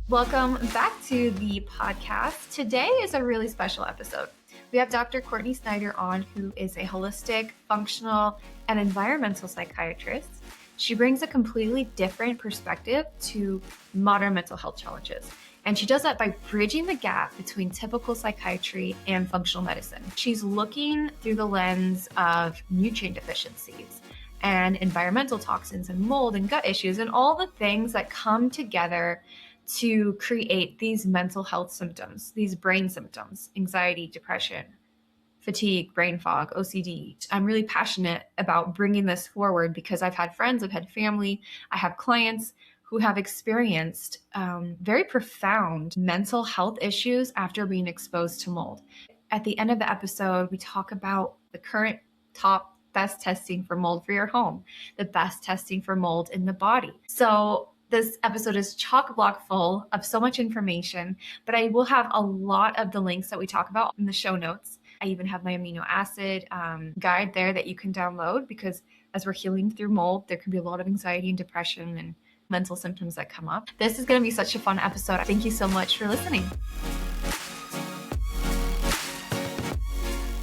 Welcome back to the podcast. Today is a really special episode. We have Dr. Courtney Snyder on, who is a holistic, functional, and environmental psychiatrist. She brings a completely different perspective to modern mental health challenges. And she does that by bridging the gap between typical psychiatry and functional medicine. She's looking through the lens of nutrient deficiencies and environmental toxins and mold and gut issues and all the things that come together to create these mental health symptoms, these brain symptoms, anxiety, depression, fatigue, brain fog, OCD. I'm really passionate about bringing this forward because I've had friends, I've had family, I have clients who have experienced very profound mental health issues after being exposed to mold. At the end of the episode, we talk about the current top best testing for mold for your home, the best testing for mold in the body. So this episode is chock-a-block full of so much information, but I will have a lot of the links that we talk about in the show notes. I even have my amino acid guide there that you can download because as we're healing through mold, there can be a lot of anxiety and depression and mental symptoms that come up. This is going to be such a fun episode. Thank you so much for listening.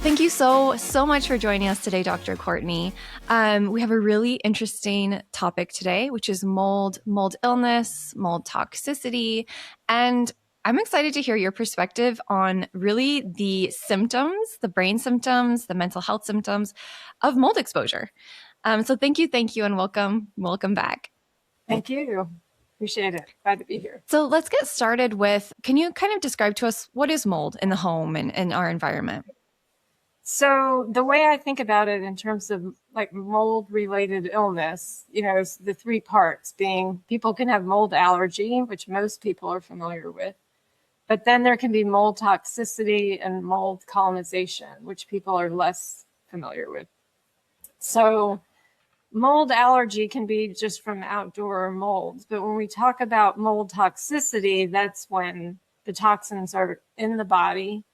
Thank you so much for joining us today, Dr. Courtney. We have a really interesting topic today, which is mold illness, mold toxicity, and I'm excited to hear your perspective on really the symptoms, the brain symptoms, the mental health symptoms of mold exposure. So thank you, and welcome back. Thank you. Appreciate it. Glad to be here. So let's get started with, can you kind of describe to us what is mold in the home and in our environment? So the way I think about it in terms of like mold related illness, is the three parts being people can have mold allergy, which most people are familiar with, but then there can be mold toxicity and mold colonization, which people are less familiar with. So mold allergy can be just from outdoor molds, but when we talk about mold toxicity, that's when the toxins are in the body.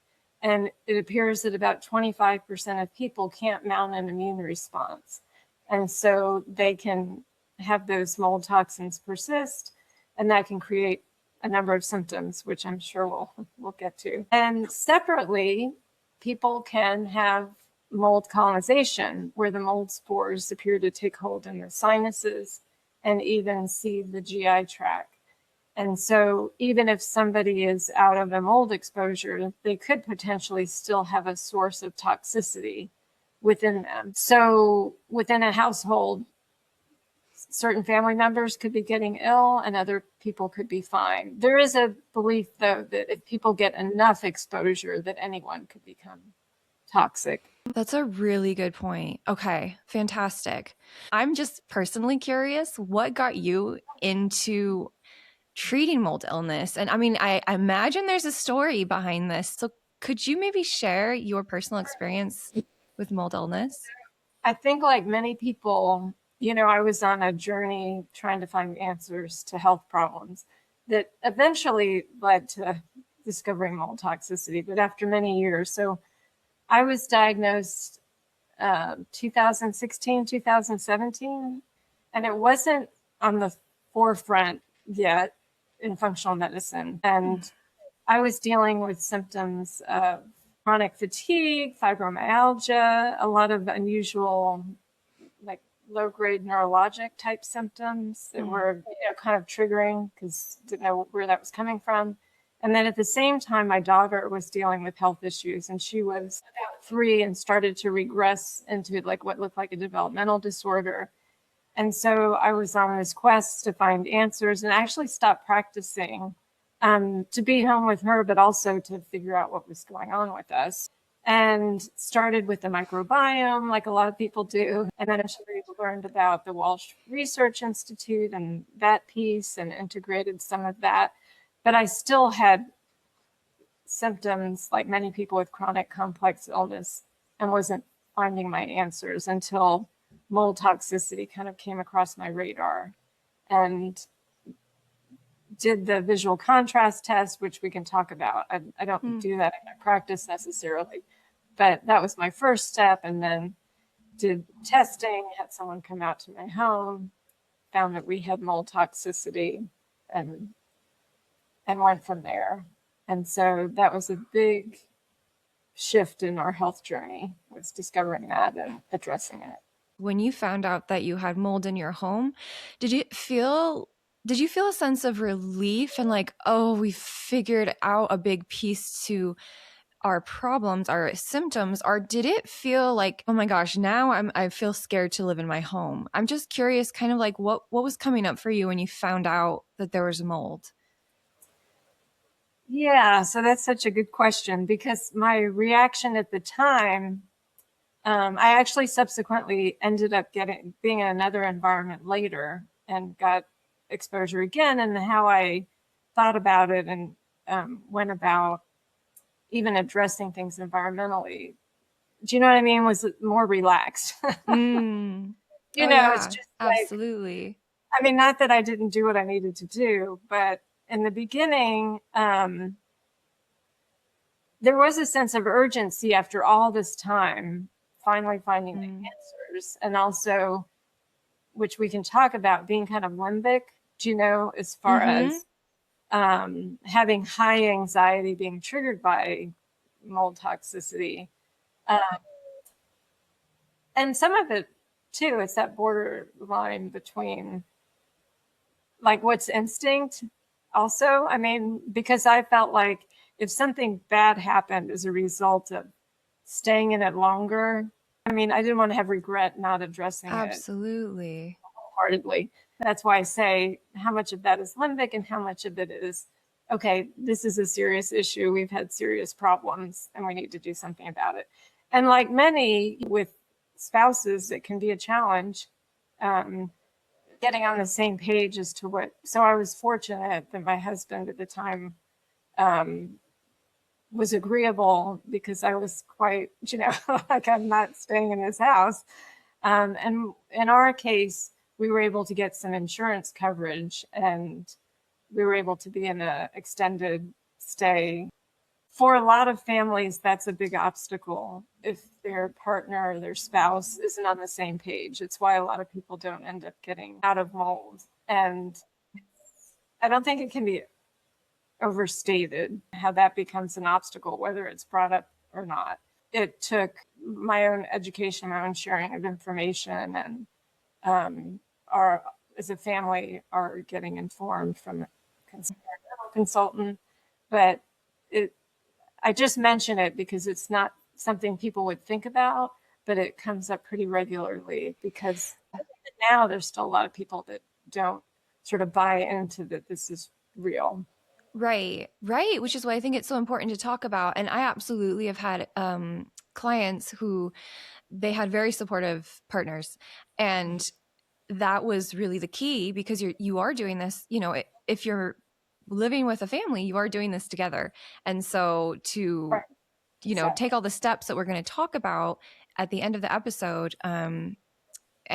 And it appears that about 25% of people can't mount an immune response. And so they can have those mold toxins persist, and that can create a number of symptoms, which I'm sure we'll get to. And separately, people can have mold colonization, where the mold spores appear to take hold in the sinuses and even seed the GI tract. And so even if somebody is out of a mold exposure, they could potentially still have a source of toxicity within them. So within a household, certain family members could be getting ill and other people could be fine. There is a belief, though, that if people get enough exposure, that anyone could become toxic. That's a really good point. Okay, fantastic. I'm just personally curious, what got you into treating mold illness? And I mean, I imagine there's a story behind this. So could you maybe share your personal experience with mold illness? I think like many people, I was on a journey trying to find answers to health problems that eventually led to discovering mold toxicity, but after many years. So I was diagnosed 2016, 2017, and it wasn't on the forefront yet in functional medicine. And I was dealing with symptoms of chronic fatigue, fibromyalgia, a lot of unusual, like low-grade neurologic type symptoms that were kind of triggering because didn't know where that was coming from. And then at the same time, my daughter was dealing with health issues, and she was about 3 and started to regress into like what looked like a developmental disorder. And so I was on this quest to find answers and actually stopped practicing to be home with her, but also to figure out what was going on with us. And started with the microbiome, like a lot of people do. And then eventually learned about the Walsh Research Institute and that piece and integrated some of that. But I still had symptoms like many people with chronic complex illness and wasn't finding my answers until mold toxicity kind of came across my radar, and did the visual contrast test, which we can talk about. I don't do that in my practice necessarily, but that was my first step. And then did testing, had someone come out to my home, found that we had mold toxicity, and and went from there. And so that was a big shift in our health journey, was discovering that and addressing it. When you found out that you had mold in your home, did you feel a sense of relief and like, oh, we figured out a big piece to our problems, our symptoms, or did it feel like, oh my gosh, now I feel scared to live in my home? I'm just curious, kind of like what was coming up for you when you found out that there was mold? Yeah, so that's such a good question, because my reaction at the time, I actually subsequently ended up being in another environment later and got exposure again, and how I thought about it and went about even addressing things environmentally. Do you know what I mean? Was more relaxed. Mm. You Oh know, it's yeah, just like, absolutely. I mean, not that I didn't do what I needed to do, but in the beginning, there was a sense of urgency after all this time, finally finding the Mm. answers, and also, which we can talk about, being kind of limbic, do you know, as far Mm-hmm. as having high anxiety being triggered by mold toxicity. Um, and some of it, too, it's that borderline between like what's instinct also. I mean, because I felt like if something bad happened as a result of staying in it longer, I mean, I didn't want to have regret not addressing it Absolutely. wholeheartedly. That's why I say how much of that is limbic and how much of it is, okay, this is a serious issue. We've had serious problems and we need to do something about it. And like many with spouses, it can be a challenge. Getting on the same page as to what. So I was fortunate that my husband at the time um, was agreeable, because I was quite, like, I'm not staying in his house. And in our case, we were able to get some insurance coverage, and we were able to be in an extended stay. For a lot of families, that's a big obstacle if their partner or their spouse isn't on the same page. It's why a lot of people don't end up getting out of mold. And I don't think it can be overstated how that becomes an obstacle, whether it's brought up or not. It took my own education, my own sharing of information, and our, as a family, are getting informed from a consultant. But it, I just mention it because it's not something people would think about, but it comes up pretty regularly, because now there's still a lot of people that don't sort of buy into that this is real. Right, right. Which is why I think it's so important to talk about. And I absolutely have had clients who they had very supportive partners, and that was really the key, because you are doing this. If you're living with a family, you are doing this together, and so to Right. Exactly. take all the steps that we're going to talk about at the end of the episode. And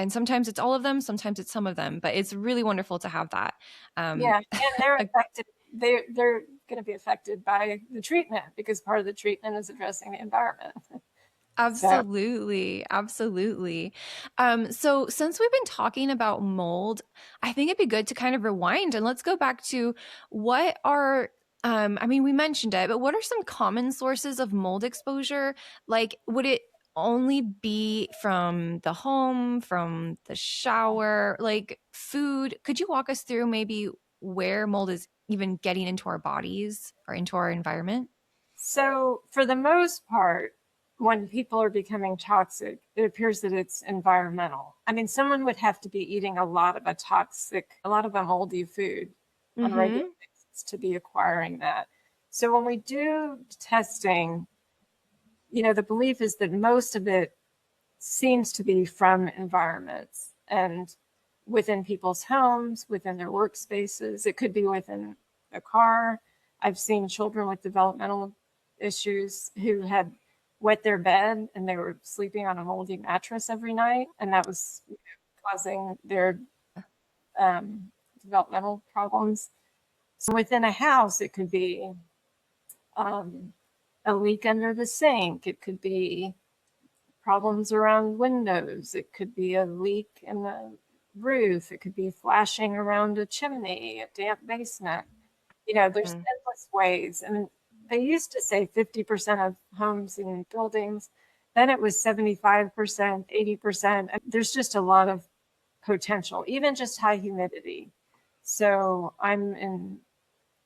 sometimes it's all of them, sometimes it's some of them, but it's really wonderful to have that. Yeah, and they're A affected. They're going to be affected by the treatment, because part of the treatment is addressing the environment. So Absolutely, absolutely. So since we've been talking about mold, I think it'd be good to kind of rewind and let's go back to what are I mean, we mentioned it, but what are some common sources of mold exposure? Like, would it only be from the home, from the shower, like food? Could you walk us through maybe where mold is even getting into our bodies or into our environment? So, for the most part, when people are becoming toxic, it appears that it's environmental. I mean, someone would have to be eating a lot of a lot of a moldy food on a regular Mm-hmm. basis to be acquiring that. So, when we do testing, the belief is that most of it seems to be from environments and within people's homes, within their workspaces. It could be within a car. I've seen children with developmental issues who had wet their bed and they were sleeping on a moldy mattress every night, and that was causing their developmental problems. So within a house, it could be um, a leak under the sink. It could be problems around windows. It could be a leak in the roof. It could be flashing around a chimney, a damp basement. There's endless ways. And they used to say 50% of homes and buildings. Then it was 75%, 80%. There's just a lot of potential, even just high humidity. So I'm in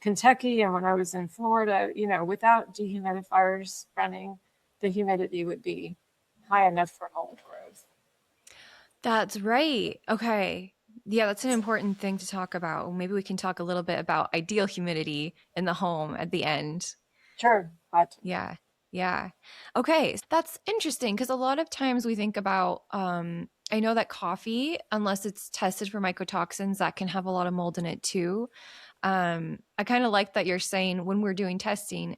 Kentucky, and when I was in Florida, without dehumidifiers running, the humidity would be high enough for mold growth. That's right. Okay. Yeah, that's an important thing to talk about. Maybe we can talk a little bit about ideal humidity in the home at the end. Sure. But Yeah. Yeah. Okay. That's interesting because a lot of times we think about, I know that coffee, unless it's tested for mycotoxins, that can have a lot of mold in it too. I kind of like that you're saying when we're doing testing,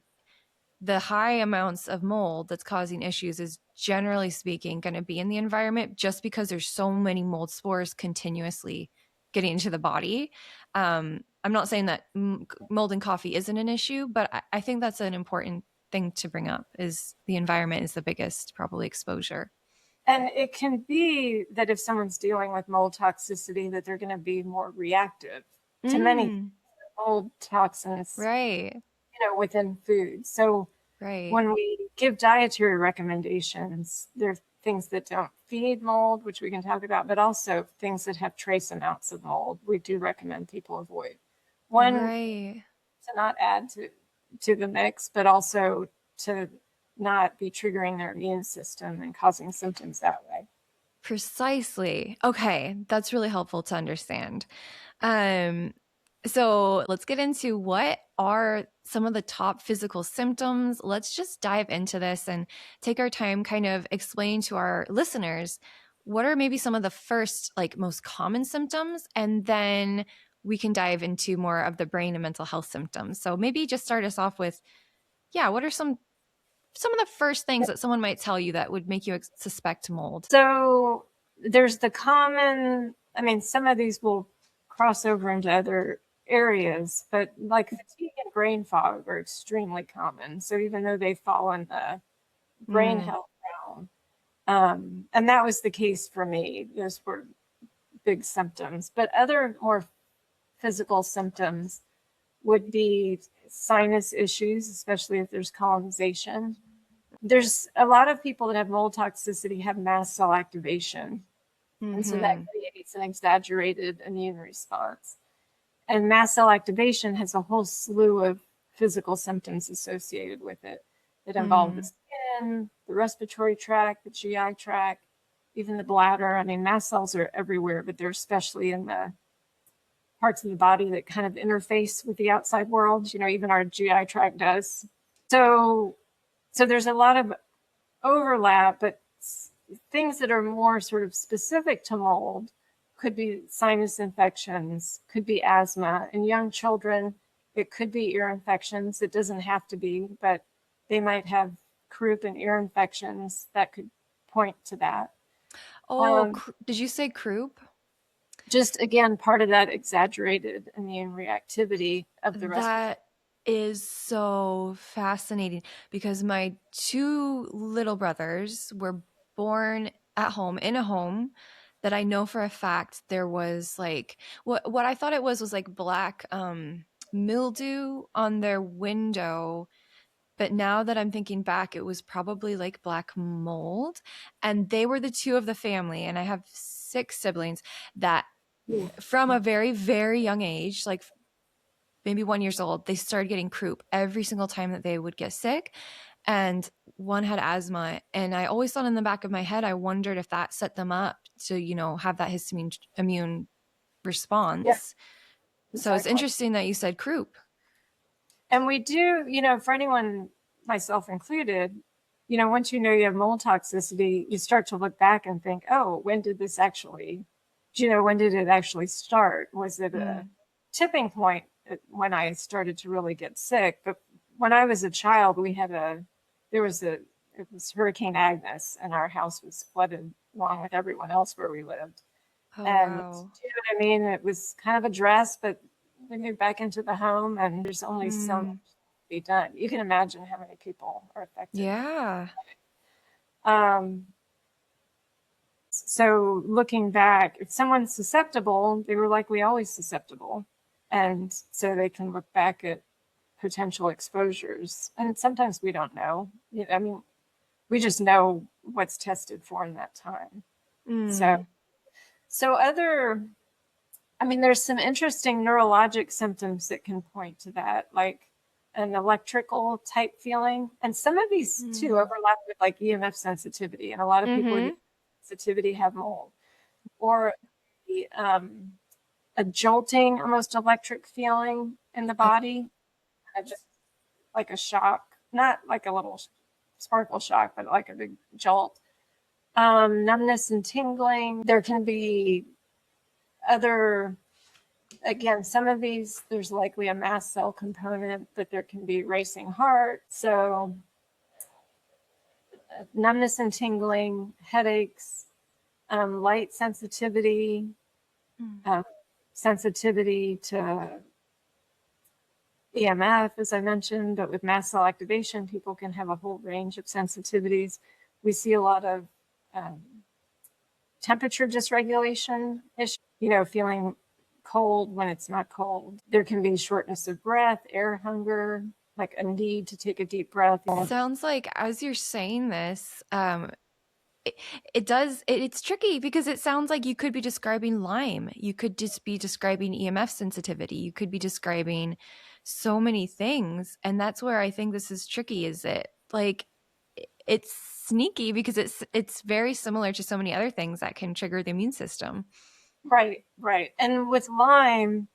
the high amounts of mold that's causing issues is generally speaking going to be in the environment just because there's so many mold spores continuously getting into the body. I'm not saying that mold in coffee isn't an issue, but I think that's an important thing to bring up is the environment is the biggest probably exposure. And it can be that if someone's dealing with mold toxicity, that they're going to be more reactive to many mold toxins, Right. within food. So Right. when we give dietary recommendations, there are things that don't feed mold, which we can talk about, but also things that have trace amounts of mold. We do recommend people avoid. One, Right. to not add to the mix, but also to not be triggering their immune system and causing symptoms that way. Precisely. Okay, that's really helpful to understand. So let's get into what are some of the top physical symptoms. Let's just dive into this and take our time kind of explain to our listeners what are maybe some of the first, like most common symptoms, and then we can dive into more of the brain and mental health symptoms. So maybe just start us off with, yeah, what are some of the first things that someone might tell you that would make you suspect mold? So there's the common, some of these will cross over into other areas, but like fatigue and brain fog are extremely common. So even though they fall in the brain health realm, and that was the case for me, those were big symptoms. But other more physical symptoms would be sinus issues, especially if there's colonization. There's a lot of people that have mold toxicity have mast cell activation. And so that creates an exaggerated immune response. And mast cell activation has a whole slew of physical symptoms associated with it that involve the skin, the respiratory tract, the GI tract, even the bladder. Mast cells are everywhere, but they're especially in the parts of the body that kind of interface with the outside world. Even our GI tract does. So there's a lot of overlap, but things that are more sort of specific to mold could be sinus infections, could be asthma. In young children, it could be ear infections. It doesn't have to be, but they might have croup and ear infections that could point to that. Oh, did you say croup? Just again, part of that exaggerated immune reactivity of the respiratory. That is so fascinating because my two little brothers were born at home in a home that I know for a fact there was like what I thought it was like black mildew on their window. But now that I'm thinking back, it was probably like black mold. And they were the two of the family. And I have 6 siblings that from a very, very young age, like maybe 1 year old, they started getting croup every single time that they would get sick. And one had asthma. And I always thought in the back of my head, I wondered if that set them up to, have that histamine immune response. Yeah. Exactly. So it's interesting that you said croup. And we do, for anyone, myself included, once you have mold toxicity, you start to look back and think, oh, when did this actually, when did it actually start? Was it a tipping point when I started to really get sick? But when I was a child, it was Hurricane Agnes, and our house was flooded along with everyone else where we lived. Oh, and wow. Do you know what I mean? It was kind of a dress, but we moved back into the home, and there's only so much to be done. You can imagine how many people are affected. Yeah. So looking back, if someone's susceptible, they were likely always susceptible. And so they can look back at potential exposures. And sometimes we don't know. I mean, we just know what's tested for in that time. So there's some interesting neurologic symptoms that can point to that, like an electrical type feeling. And some of these too overlap with like EMF sensitivity. And a lot of people with sensitivity have mold. Or a jolting, almost electric feeling in the body, just like a shock, not like a little sparkle shock, but like a big jolt. Numbness and tingling. There can be again, some of these, there's likely a mast cell component, but there can be racing heart. So numbness and tingling, headaches, light sensitivity, sensitivity to EMF, as I mentioned, but with mast cell activation, people can have a whole range of sensitivities. We see a lot of temperature dysregulation issues, feeling cold when it's not cold. There can be shortness of breath, air hunger, like a need to take a deep breath. Sounds like as you're saying this, it's tricky because it sounds like you could be describing Lyme. You could just be describing EMF sensitivity. You could be describing so many things. And that's where I think this is tricky, is it? Like, it's sneaky because it's very similar to so many other things that can trigger the immune system. Right. And with Lyme,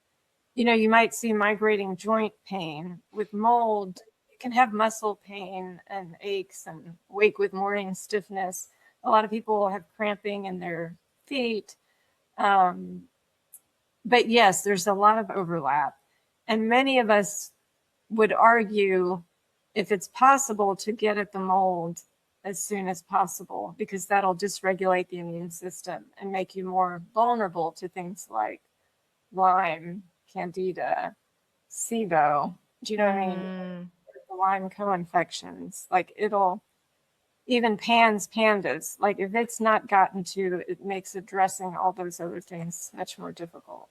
you might see migrating joint pain. With mold, you can have muscle pain and aches and wake with morning stiffness. A lot of people have cramping in their feet. But yes, there's a lot of overlap. And many of us would argue if it's possible to get at the mold as soon as possible, because that'll dysregulate the immune system and make you more vulnerable to things like Lyme, Candida, SIBO. Do you know what I mean? The Lyme co-infections, like even pandas, like if it's not gotten to, it makes addressing all those other things much more difficult.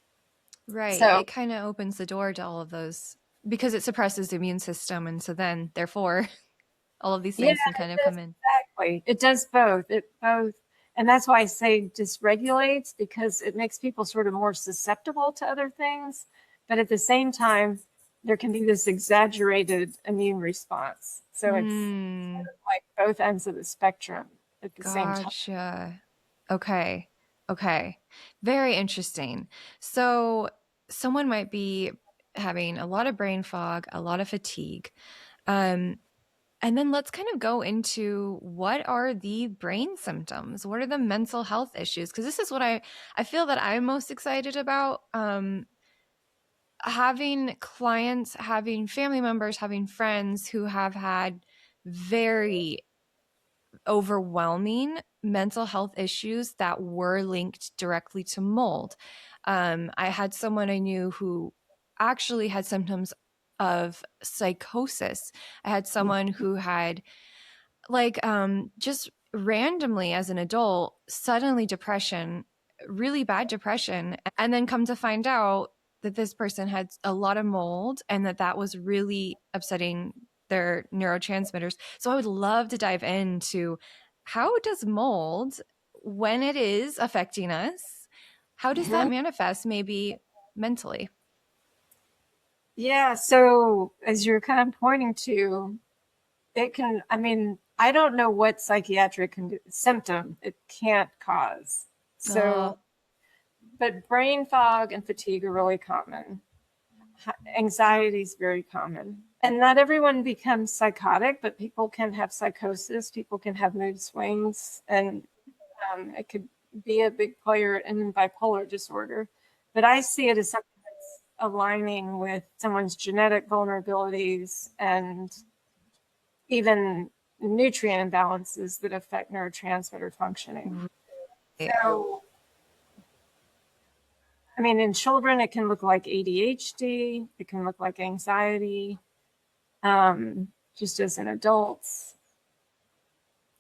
Right. So it kind of opens the door to all of those because it suppresses the immune system. And so then, therefore, all of these things can kind of come in. Exactly. It does both. And that's why I say dysregulates, because it makes people sort of more susceptible to other things. But at the same time, there can be this exaggerated immune response. So it's sort of like both ends of the spectrum at the same time. Gotcha. Okay. Very interesting. So someone might be having a lot of brain fog, a lot of fatigue. And then let's kind of go into what are the brain symptoms? What are the mental health issues? Because this is what I feel that I'm most excited about. Having clients, having family members, having friends who have had very overwhelming mental health issues that were linked directly to mold. I had someone I knew who actually had symptoms of psychosis. I had someone who had just randomly as an adult, suddenly depression, really bad depression, and then come to find out that this person had a lot of mold and that was really upsetting their neurotransmitters. So I would love to dive into how does mold, when it is affecting us, how does that manifest maybe mentally? Yeah. So as you're kind of pointing to, I don't know what psychiatric symptom it can't cause. So, but brain fog and fatigue are really common. Anxiety is very common. And not everyone becomes psychotic, but people can have psychosis. People can have mood swings, and it could be a big player in bipolar disorder. But I see it as something that's aligning with someone's genetic vulnerabilities and even nutrient imbalances that affect neurotransmitter functioning. So, in children, it can look like ADHD, it can look like anxiety, just as in adults.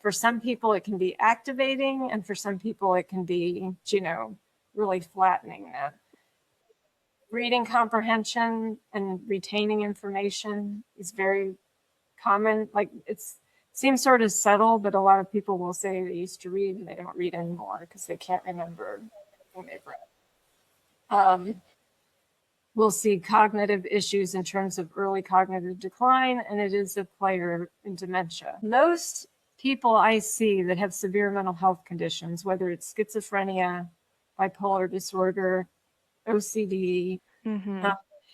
For some people, it can be activating, and for some people, it can be, really flattening that. Reading comprehension and retaining information is very common. Like seems sort of subtle, but a lot of people will say they used to read and they don't read anymore because they can't remember everything they've read. We'll see cognitive issues in terms of early cognitive decline, and it is a player in dementia. Most people I see that have severe mental health conditions, whether it's schizophrenia, bipolar disorder, OCD,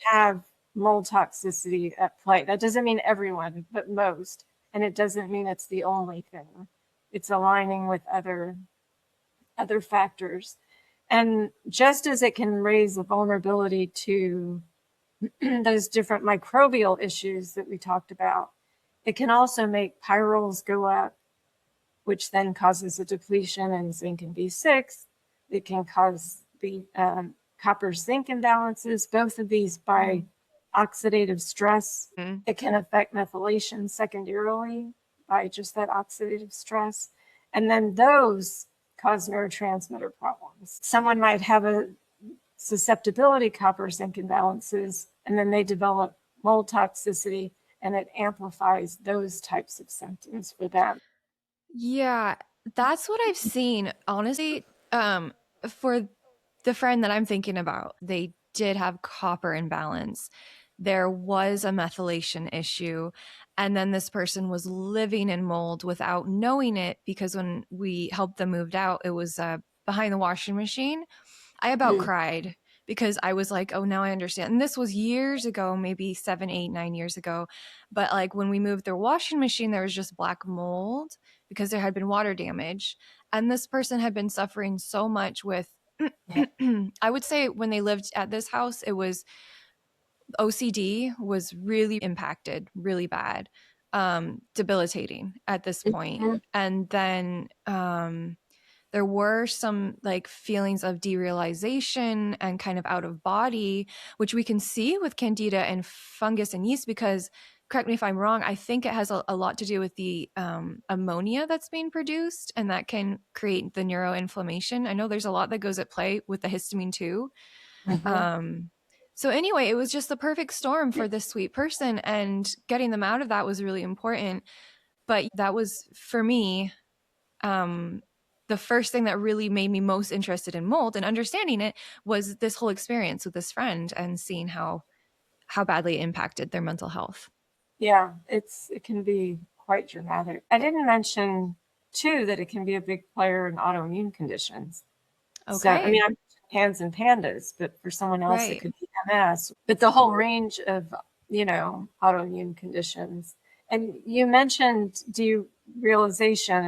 have mold toxicity at play. That doesn't mean everyone, but most. And it doesn't mean it's the only thing. It's aligning with other factors. And just as it can raise a vulnerability to those different microbial issues that we talked about, it can also make pyrroles go up, which then causes a depletion in zinc and B6. It can cause the copper zinc imbalances, both of these by oxidative stress. It can affect methylation secondarily by just that oxidative stress. And then those cause neurotransmitter problems. Someone might have a susceptibility copper zinc imbalances, and then they develop mold toxicity, and it amplifies those types of symptoms for them. Yeah, that's what I've seen. Honestly, for the friend that I'm thinking about, they did have copper imbalance. There was a methylation issue. And then this person was living in mold without knowing it, because when we helped them moved out, it was behind the washing machine. I about cried because I was like, oh, now I understand. And this was years ago, maybe 7, 8, 9 years ago. But like when we moved their washing machine, there was just black mold because there had been water damage. And this person had been suffering so much with, I would say when they lived at this house, it was OCD was really impacted, really bad, debilitating at this point. And then there were some like feelings of derealization and kind of out of body, which we can see with candida and fungus and yeast, because correct me if I'm wrong, I think it has a lot to do with the ammonia that's being produced, and that can create the neuroinflammation. I know there's a lot that goes at play with the histamine too. So anyway, it was just the perfect storm for this sweet person, and getting them out of that was really important. But that was, for me, the first thing that really made me most interested in mold and understanding it was this whole experience with this friend and seeing how badly it impacted their mental health. Yeah, it can be quite dramatic. I didn't mention too that it can be a big player in autoimmune conditions. Okay. So, I mean, I'm hands and pandas, but for someone else, it could be MS. But the whole range of, autoimmune conditions. And you mentioned derealization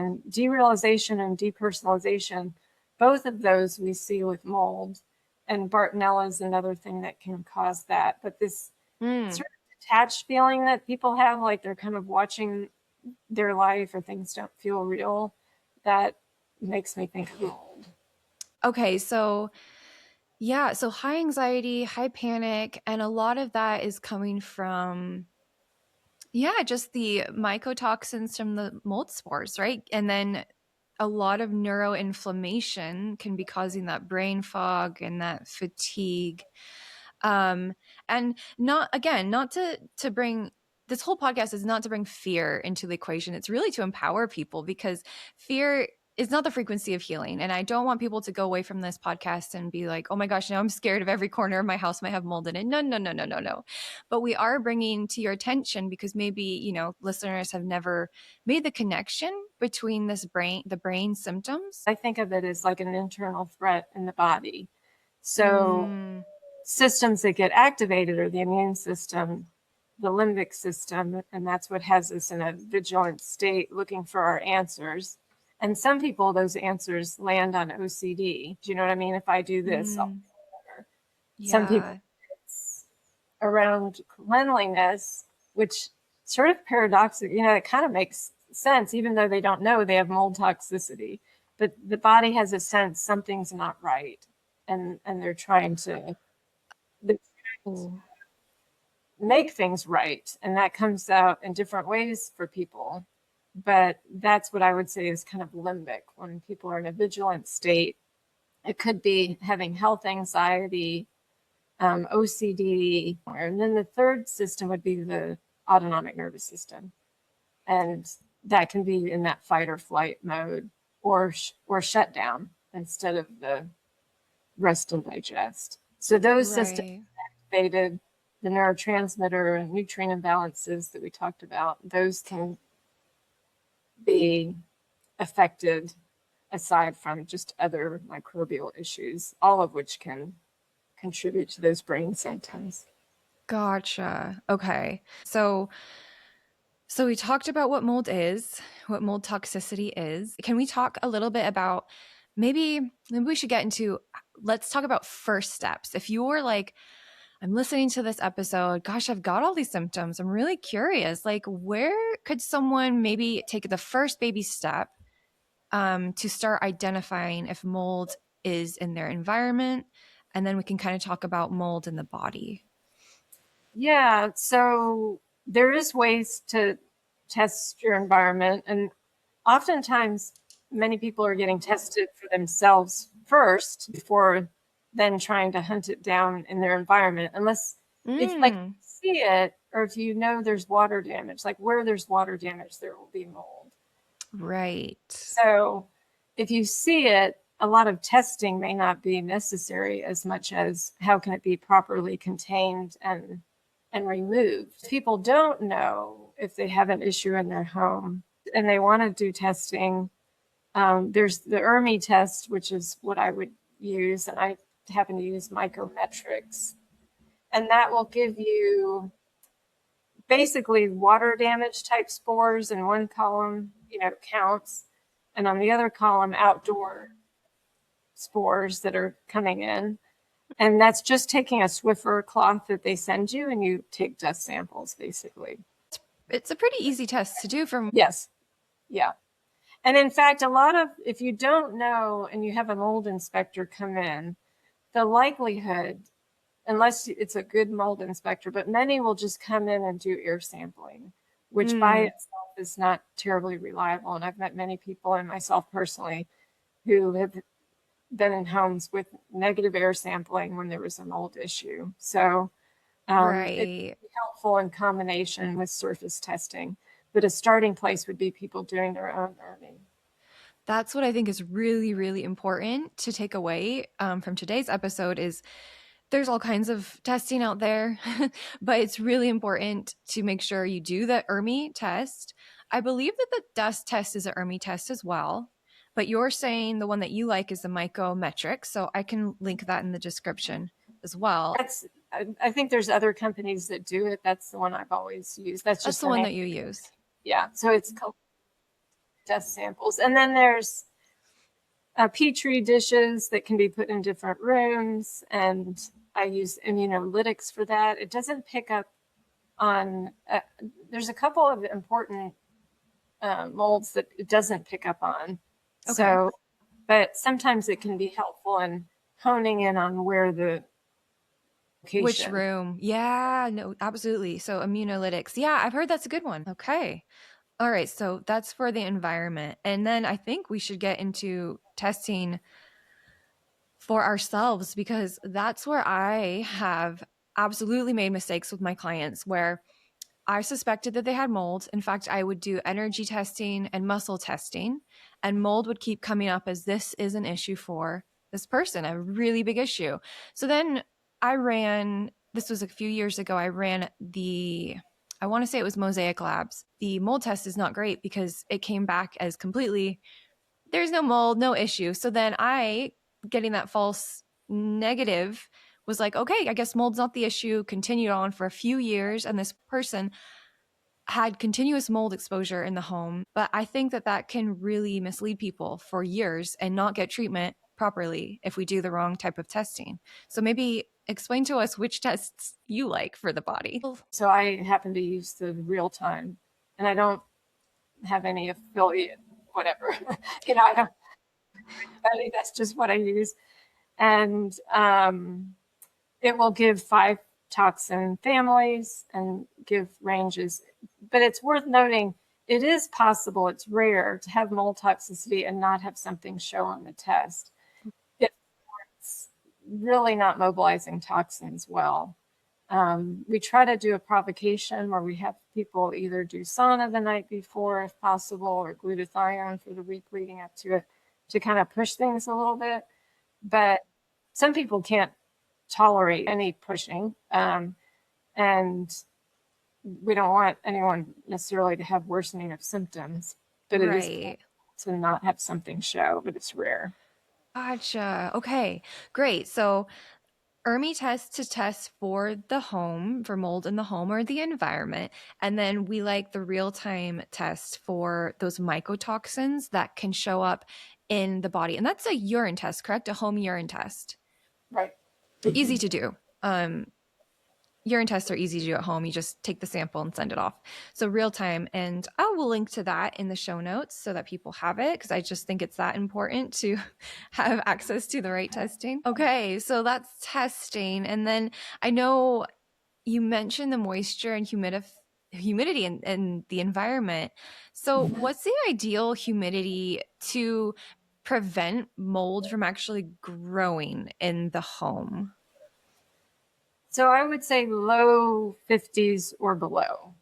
and depersonalization. Both of those we see with mold, and Bartonella is another thing that can cause that. But this sort of detached feeling that people have, like they're kind of watching their life or things don't feel real, that makes me think of mold. Okay, so yeah, so high anxiety, high panic, and a lot of that is coming from, just the mycotoxins from the mold spores, right? And then a lot of neuroinflammation can be causing that brain fog and that fatigue. And not to bring, this whole podcast is not to bring fear into the equation. It's really to empower people, because fear is not the frequency of healing. And I don't want people to go away from this podcast and be like, oh my gosh, now I'm scared of every corner of my house might have mold in it. No. But we are bringing to your attention, because maybe, listeners have never made the connection between the brain symptoms. I think of it as like an internal threat in the body. So systems that get activated are the immune system, the limbic system, and that's what has us in a vigilant state looking for our answers. And some people, those answers land on OCD. Do you know what I mean? If I do this, I'll feel better. Yeah. Some people, it's around cleanliness, which sort of paradoxical, it kind of makes sense, even though they don't know they have mold toxicity. But the body has a sense something's not right. And they're trying to make things right. And that comes out in different ways for people. But that's what I would say is kind of limbic, when people are in a vigilant state. It could be having health anxiety, OCD. And then the third system would be the autonomic nervous system. And that can be in that fight or flight mode or shut down instead of the rest and digest. So those systems Right. activated the neurotransmitter and nutrient imbalances that we talked about. Those can be affected aside from just other microbial issues, all of which can contribute to those brain symptoms. Gotcha. Okay. So we talked about what mold is, what mold toxicity is. Can we talk a little bit about maybe we should get into, let's talk about first steps. If you're like, I'm listening to this episode, gosh, I've got all these symptoms. I'm really curious. Like, where could someone maybe take the first baby step to start identifying if mold is in their environment? And then we can kind of talk about mold in the body. Yeah, so there is ways to test your environment, and oftentimes many people are getting tested for themselves first before then trying to hunt it down in their environment, unless if like you see it or if you know there's water damage, like where there's water damage, there will be mold. Right. So if you see it, a lot of testing may not be necessary as much as how can it be properly contained and removed. People don't know if they have an issue in their home and they want to do testing. There's the ERMI test, which is what I would use, and I happen to use Mycometrics. And that will give you basically water damage type spores in one column, counts, and on the other column, outdoor spores that are coming in. And that's just taking a Swiffer cloth that they send you, and you take dust samples, basically. It's a pretty easy test to do from. Yes. Yeah. And in fact, if you don't know and you have a mold inspector come in, the likelihood, unless it's a good mold inspector, but many will just come in and do air sampling, which by itself is not terribly reliable. And I've met many people, and myself personally, who have been in homes with negative air sampling when there was a mold issue. So it's helpful in combination with surface testing. But a starting place would be people doing their own learning. That's what I think is really, really important to take away from today's episode is there's all kinds of testing out there, but it's really important to make sure you do the ERMI test. I believe that the dust test is an ERMI test as well, but you're saying the one that you like is the Mycometrics, so I can link that in the description as well. I think there's other companies that do it. That's the one I've always used. That's just the one that you use. Yeah, so it's called dust samples. And then there's Petri dishes that can be put in different rooms, and I use immunolytics for that. It doesn't pick up on, there's a couple of important molds that it doesn't pick up on. Okay. So, but sometimes it can be helpful in honing in on where the location. Which room. Yeah, no, absolutely. So immunolytics. Yeah, I've heard that's a good one. Okay. All right. So that's for the environment. And then I think we should get into testing for ourselves, because that's where I have absolutely made mistakes with my clients where I suspected that they had mold. In fact, I would do energy testing and muscle testing, and mold would keep coming up as this is an issue for this person, a really big issue. So then this was a few years ago, I want to say it was Mosaic Labs. The mold test is not great because it came back as completely, there's no mold, no issue. So then I, getting that false negative, was like, okay, I guess mold's not the issue, continued on for a few years. And this person had continuous mold exposure in the home. But I think that can really mislead people for years and not get treatment properly if we do the wrong type of testing. So maybe explain to us which tests you like for the body. So I happen to use the real time, and I don't have any affiliate, whatever. I don't, that's just what I use. And it will give 5 toxin families and give ranges. But it's worth noting, it is possible, it's rare to have mold toxicity and not have something show on the test. It really not mobilizing toxins well. We try to do a provocation where we have people either do sauna the night before if possible, or glutathione for the week leading up to it, to kind of push things a little bit. But some people can't tolerate any pushing. And we don't want anyone necessarily to have worsening of symptoms, but it is Right. to not have something show, but it's rare. Gotcha. Okay, great. So ERMI tests to test for the home, for mold in the home or the environment. And then we like the real-time test for those mycotoxins that can show up in the body. And that's a urine test, correct? A home urine test. Right. Easy to do. Urine tests are easy to do at home. You just take the sample and send it off. So real time. And I will link to that in the show notes so that people have it, because I just think it's that important to have access to the right testing. Okay, so that's testing. And then I know you mentioned the moisture and humidity in the environment. So what's the ideal humidity to prevent mold from actually growing in the home? So I would say low 50s or below.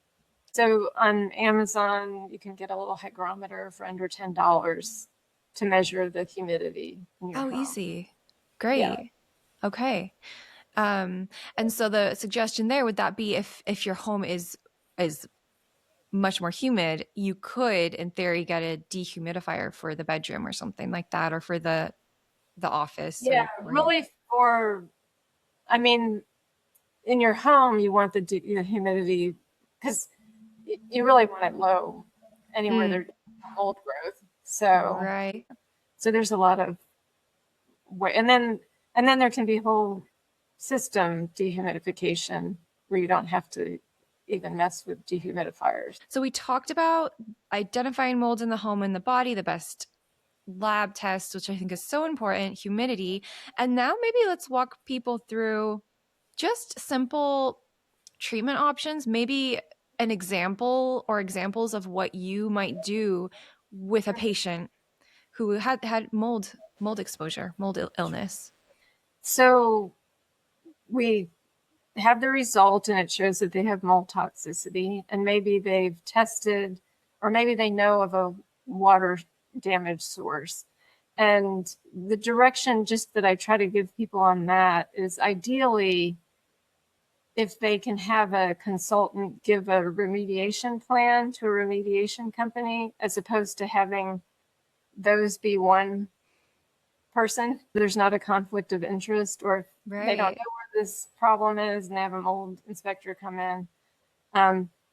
So on Amazon, you can get a little hygrometer for under $10 to measure the humidity in your Oh, home. easy. Great. Yeah. Okay. And so the suggestion there, would that be if your home is much more humid, you could in theory get a dehumidifier for the bedroom or something like that, or for the office. Yeah, really I mean, in your home, you want the humidity, because you really want it low anywhere there's mold growth. So Right. there's a lot of way, and then there can be whole system dehumidification where you don't have to even mess with dehumidifiers. So we talked about identifying mold in the home and the body, the best lab tests, which I think is so important, humidity. And now maybe let's walk people through just simple treatment options, maybe an example or examples of what you might do with a patient who had mold exposure, mold illness. So we have the result and it shows that they have mold toxicity, and maybe they've tested, or maybe they know of a water damage source. And the direction just that I try to give people on that is, ideally, if they can have a consultant give a remediation plan to a remediation company, as opposed to having those be one person. There's not a conflict of interest, or if they don't know where this problem is and they have a mold inspector come in.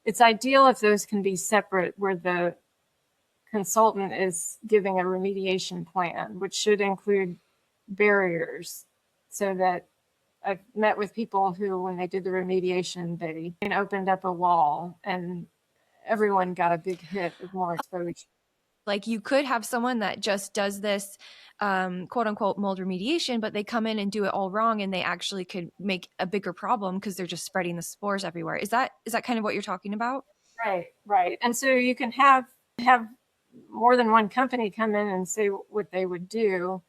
It's ideal if those can be separate, where the consultant is giving a remediation plan, which should include barriers, so that I've met with people who, when they did the remediation, they opened up a wall and everyone got a big hit of more exposure. Like, you could have someone that just does this quote unquote mold remediation, but they come in and do it all wrong, and they actually could make a bigger problem because they're just spreading the spores everywhere. Is that kind of what you're talking about? Right. And so you can have more than one company come in and say what they would do.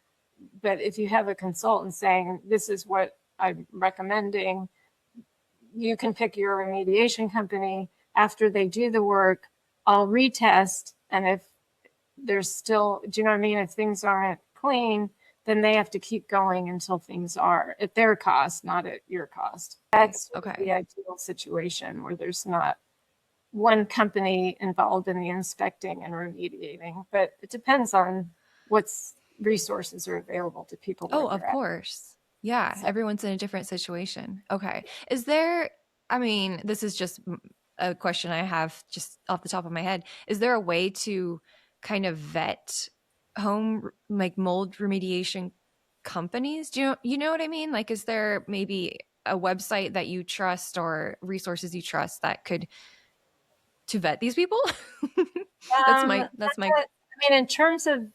But if you have a consultant saying, this is what I'm recommending, you can pick your remediation company. After they do the work, I'll retest. And if there's still, do you know what I mean? If things aren't clean, then they have to keep going until things are at their cost, not at your cost. That's the ideal situation, where there's not one company involved in the inspecting and remediating, but it depends on what's resources are available to people. Oh, of course. Yeah. So everyone's in a different situation. Okay. Is there, I mean, this is just a question I have just off the top of my head. Is there a way to kind of vet home, like, mold remediation companies? Do you know what I mean? Like, is there maybe a website that you trust or resources you trust that could, to vet these people? That's my I mean, in terms of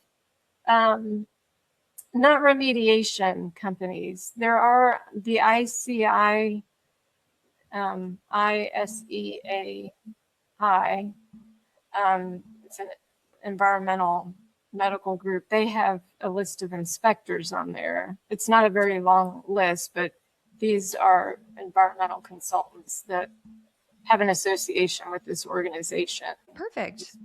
not remediation companies, there are the ICI, ISEAI. It's an environmental medical group, they have a list of inspectors on there. It's not a very long list, but these are environmental consultants that have an association with this organization. Perfect.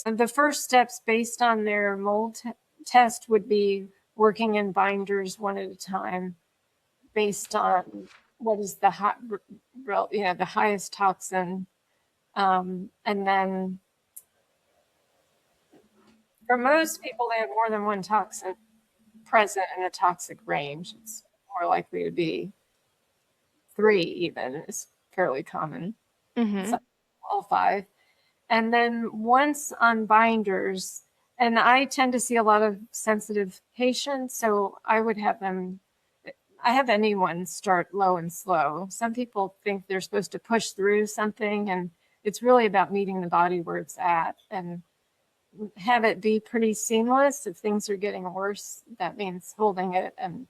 And the first steps based on their mold test would be working in binders one at a time based on what is the the highest toxin. And then for most people, they have more than one toxin present in a toxic range. It's more likely to be 3 even, is fairly common. So all 5. And then once on binders, and I tend to see a lot of sensitive patients, so I have anyone start low and slow. Some people think they're supposed to push through something, and it's really about meeting the body where it's at and have it be pretty seamless. If things are getting worse, that means holding it and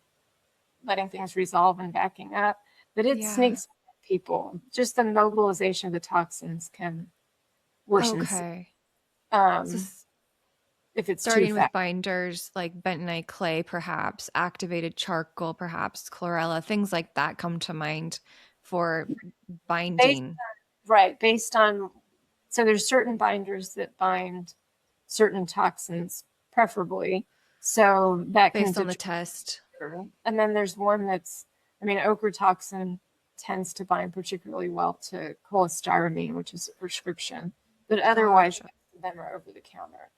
letting things resolve and backing up. But it sneaks people. Just the mobilization of the toxins can worsen. Okay. So if it's starting with binders like bentonite clay, perhaps activated charcoal, perhaps chlorella, things like that come to mind for binding. Based on, so there's certain binders that bind certain toxins, preferably. So that based on the test. And then there's one ochre toxin tends to bind particularly well to cholestyramine, which is a prescription, but otherwise them are over the counter.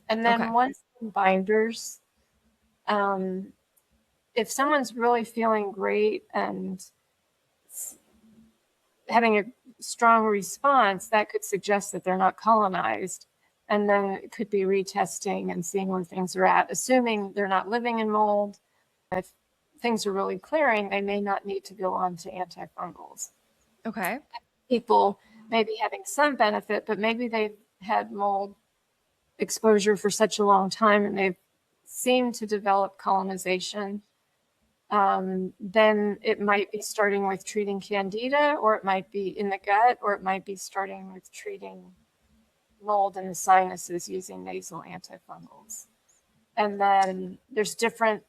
And then once in binders, if someone's really feeling great and having a strong response, that could suggest that they're not colonized. And then it could be retesting and seeing where things are at, assuming they're not living in mold. If things are really clearing, they may not need to go on to antifungals. Okay. People may be having some benefit, but maybe they've had mold exposure for such a long time and they've seemed to develop colonization. Then it might be starting with treating candida, or it might be in the gut, or it might be starting with treating mold in the sinuses using nasal antifungals. And then there's different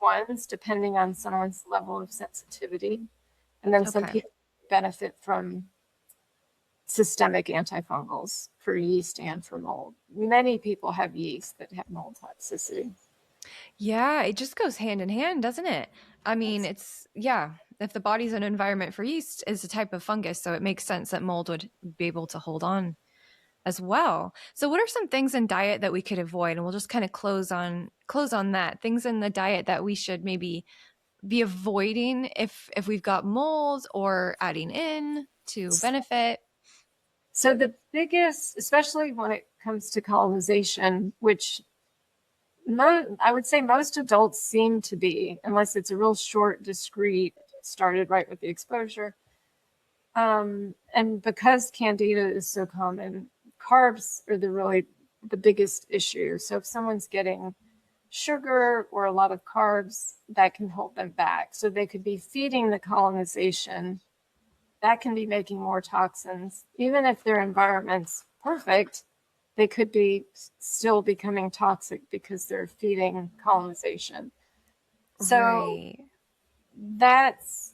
ones depending on someone's level of sensitivity. And then some people benefit from systemic antifungals for yeast and for mold. Many people have yeast that have mold toxicity. Yeah, it just goes hand in hand, doesn't it? I mean, if the body's an environment for yeast, it's a type of fungus, so it makes sense that mold would be able to hold on as well. So what are some things in diet that we could avoid? And we'll just kind of close on that. Things in the diet that we should maybe be avoiding if we've got mold, or adding in to benefit. So the biggest, especially when it comes to colonization, which I would say most adults seem to be, unless it's a real short, discrete, started right with the exposure. And because candida is so common, carbs are the biggest issue. So if someone's getting sugar or a lot of carbs, that can hold them back. So they could be feeding the colonization. That can be making more toxins. Even if their environment's perfect, they could be still becoming toxic because they're feeding colonization. So that's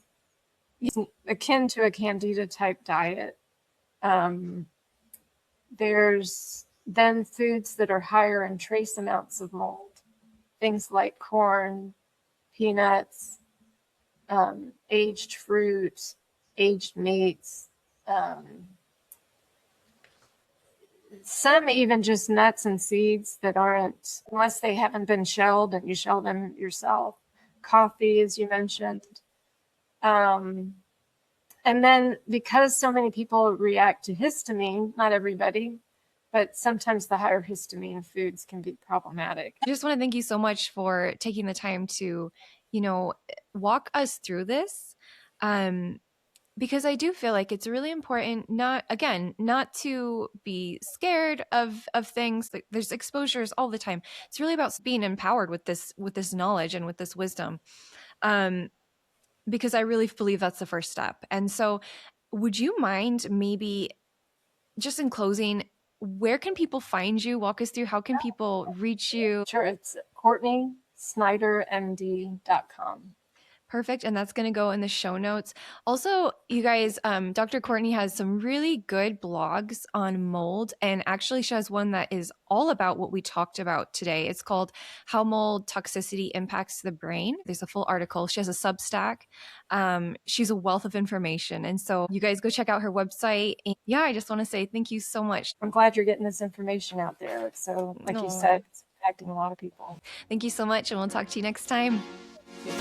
akin to a candida type diet. There's then foods that are higher in trace amounts of mold, things like corn, peanuts, aged fruit, aged meats, some even just nuts and seeds that aren't, unless they haven't been shelled and you shell them yourself. Coffee, as you mentioned. And then because so many people react to histamine, not everybody, but sometimes the higher histamine foods can be problematic. I just want to thank you so much for taking the time to, walk us through this. Because I do feel like it's really important not to be scared of things. There's exposures all the time. It's really about being empowered with this knowledge and with this wisdom. Because I really believe that's the first step. And so would you mind maybe just in closing where can people find you? Walk us through, how can people reach you? Sure, it's CourtneySnyderMD.com. Perfect. And that's going to go in the show notes. Also, you guys, Dr. Courtney has some really good blogs on mold. And actually, she has one that is all about what we talked about today. It's called How Mold Toxicity Impacts the Brain. There's a full article. She has a Substack. She's a wealth of information. And so you guys go check out her website. And yeah, I just want to say thank you so much. I'm glad you're getting this information out there. It's so, like you said, it's impacting a lot of people. Thank you so much. And we'll talk to you next time. Yeah.